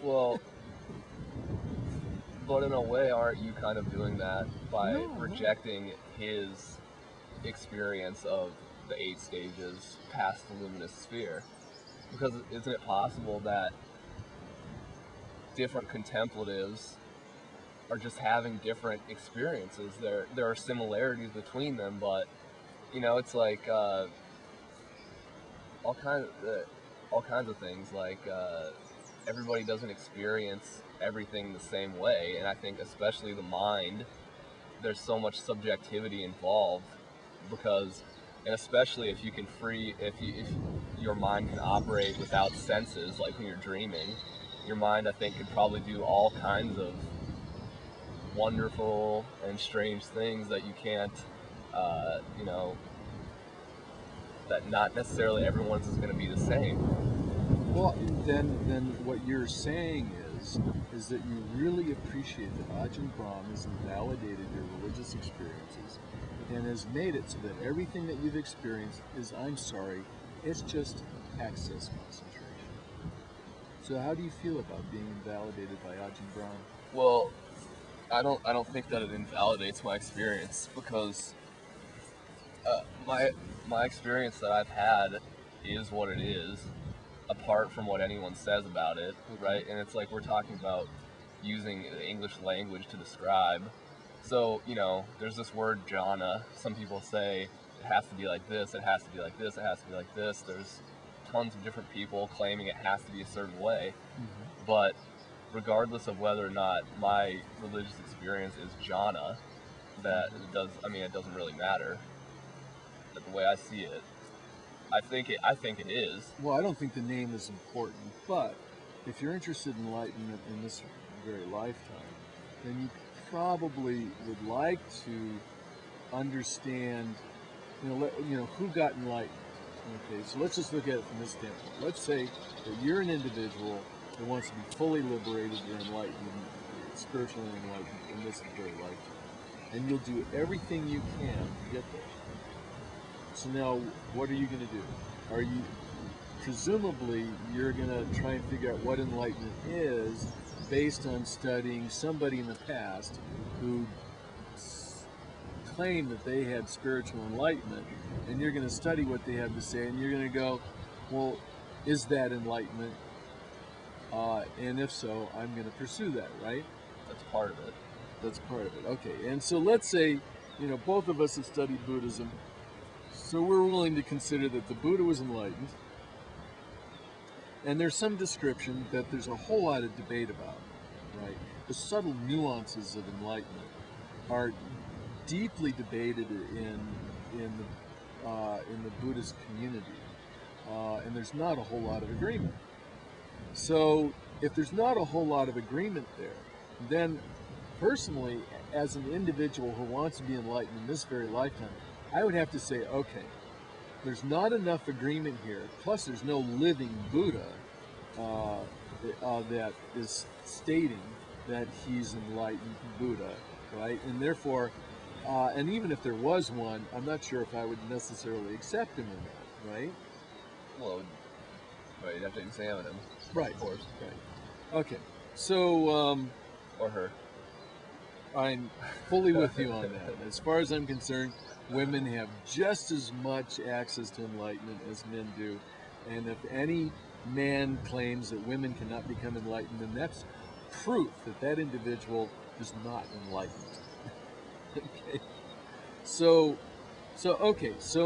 Well, but in a way, aren't you kind of doing that by rejecting his experience of the 8 stages past the luminous sphere? Because isn't it possible that different contemplatives are just having different experiences? There are similarities between them, but you know, it's like all kinds of things. Like everybody doesn't experience everything the same way, and I think especially the mind, there's so much subjectivity involved because, and especially if you can if your mind can operate without senses, like when you're dreaming, your mind I think could probably do all kinds of wonderful and strange things that you can't, you know, that not necessarily everyone's is going to be the same. Well, then what you're saying is that you really appreciate that Ajahn Brahm has invalidated your religious experiences and has made it so that everything that you've experienced is, I'm sorry, it's just access concentration. So how do you feel about being invalidated by Ajahn Brahm? Well, I don't think that it invalidates my experience because my experience that I've had is what it is, apart from what anyone says about it, right? And it's like we're talking about using the English language to describe. So, you know, there's this word jhana. Some people say it has to be like this, it has to be like this, it has to be like this. There's tons of different people claiming it has to be a certain way. Mm-hmm. But regardless of whether or not my religious experience is jhana, it doesn't really matter. But the way I see it, I think it is. Well, I don't think the name is important, but if you're interested in enlightenment in this very lifetime, then you probably would like to understand, who got enlightened. Okay, so let's just look at it from this standpoint. Let's say that you're an individual that wants to be fully liberated or enlightened, spiritually enlightened in this very lifetime, and you'll do everything you can to get there. So now, what are you going to do? Presumably, you're going to try and figure out what enlightenment is based on studying somebody in the past who claimed that they had spiritual enlightenment, and you're going to study what they have to say, and you're going to go, well, is that enlightenment? And if so, I'm going to pursue that, right? That's part of it. That's part of it. Okay, and so let's say, both of us have studied Buddhism. So we're willing to consider that the Buddha was enlightened, and there's some description that there's a whole lot of debate about, right? The subtle nuances of enlightenment are deeply debated in the Buddhist community, and there's not a whole lot of agreement. So if there's not a whole lot of agreement there, then personally, as an individual who wants to be enlightened in this very lifetime, I would have to say, okay, there's not enough agreement here, plus there's no living Buddha that is stating that he's enlightened Buddha, right? And therefore, and even if there was one, I'm not sure if I would necessarily accept him or not, right? Well, right, you'd have to examine him. Right. Of course. Right. Okay. So... or her. I'm fully with you on that. As far as I'm concerned, women have just as much access to enlightenment as men do. And if any man claims that women cannot become enlightened, then that's proof that that individual is not enlightened. Okay. So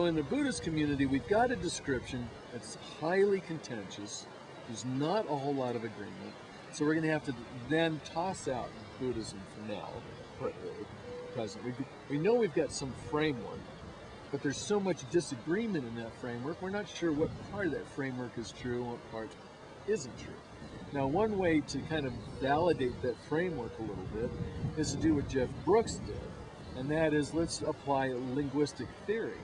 in the Buddhist community, we've got a description that's highly contentious. There's not a whole lot of agreement. So we're going to have to then toss out Buddhism for now, present. We know we've got some framework, but there's so much disagreement in that framework, we're not sure what part of that framework is true and what part isn't true. Now, one way to kind of validate that framework a little bit is to do what Jeff Brooks did, and that is let's apply linguistic theory,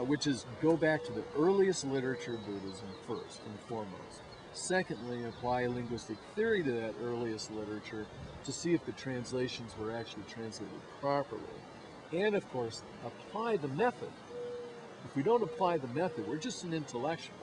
which is go back to the earliest literature of Buddhism first and foremost. Secondly, apply linguistic theory to that earliest literature to see if the translations were actually translated properly. And of course, apply the method. If we don't apply the method, we're just an intellectual.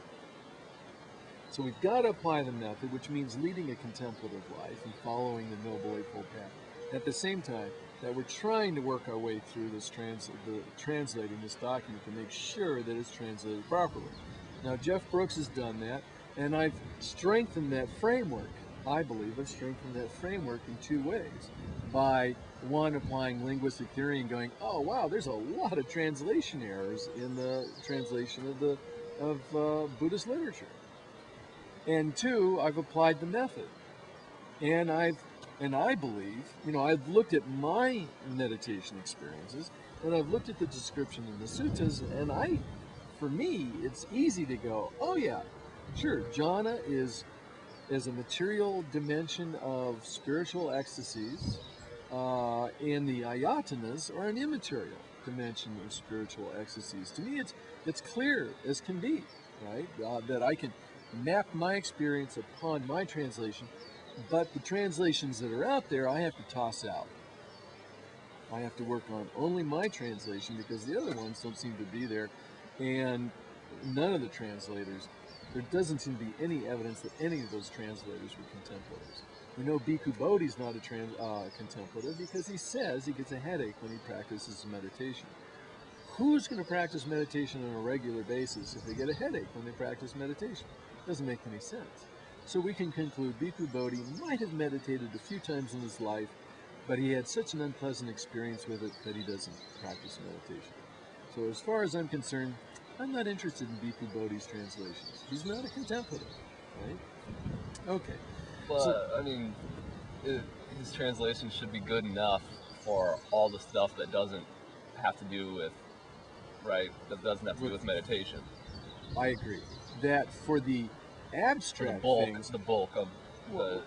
So we've got to apply the method, which means leading a contemplative life and following the Noble Eightfold Path. At the same time that we're trying to work our way through this translating this document to make sure that it's translated properly. Now, Jeff Brooks has done that, and I've strengthened that framework. I believe I've strengthened that framework in two ways. By one, applying linguistic theory and going, oh wow, there's a lot of translation errors in the translation of Buddhist literature. And two, I've applied the method. And I believe, I've looked at my meditation experiences, and I've looked at the description in the suttas, and for me, it's easy to go, oh yeah, sure, jhana is a material dimension of spiritual ecstasies, and the ayatanas are an immaterial dimension of spiritual ecstasies. To me, it's clear as can be, right? That I can map my experience upon my translation, but the translations that are out there, I have to toss out. I have to work on only my translation because the other ones don't seem to be there, and none of the translators, there doesn't seem to be any evidence that any of those translators were contemplators. We know Bhikkhu Bodhi's not a contemplative because he says he gets a headache when he practices meditation. Who's going to practice meditation on a regular basis if they get a headache when they practice meditation? Doesn't make any sense. So we can conclude Bhikkhu Bodhi might have meditated a few times in his life, but he had such an unpleasant experience with it that he doesn't practice meditation. So as far as I'm concerned, I'm not interested in Bhikkhu Bodhi's translations. He's not a contemplative, right? Okay. Well, So, I mean, his translation should be good enough for all the stuff that doesn't have to do with, right, that doesn't have to do with meditation. I agree. That for the abstract things, the bulk of the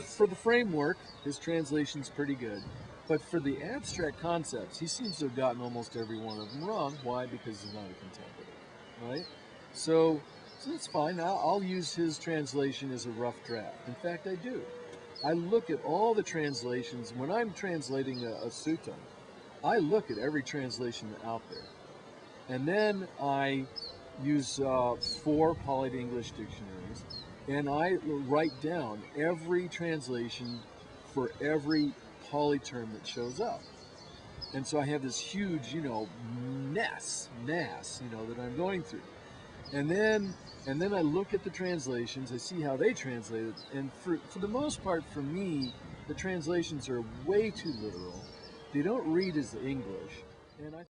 for the framework, his translation's pretty good. But for the abstract concepts, he seems to have gotten almost every one of them wrong. Why? Because he's not a contemplative, right? So that's fine. I'll use his translation as a rough draft. In fact, I do. I look at all the translations. When I'm translating a sutta, I look at every translation out there. And then I use 4 Pali to English dictionaries, and I write down every translation for every Pali term that shows up. And so I have this huge, mass, that I'm going through. And then I look at the translations, I see how they translate it, and for the most part, for me, the translations are way too literal. They don't read as English, and I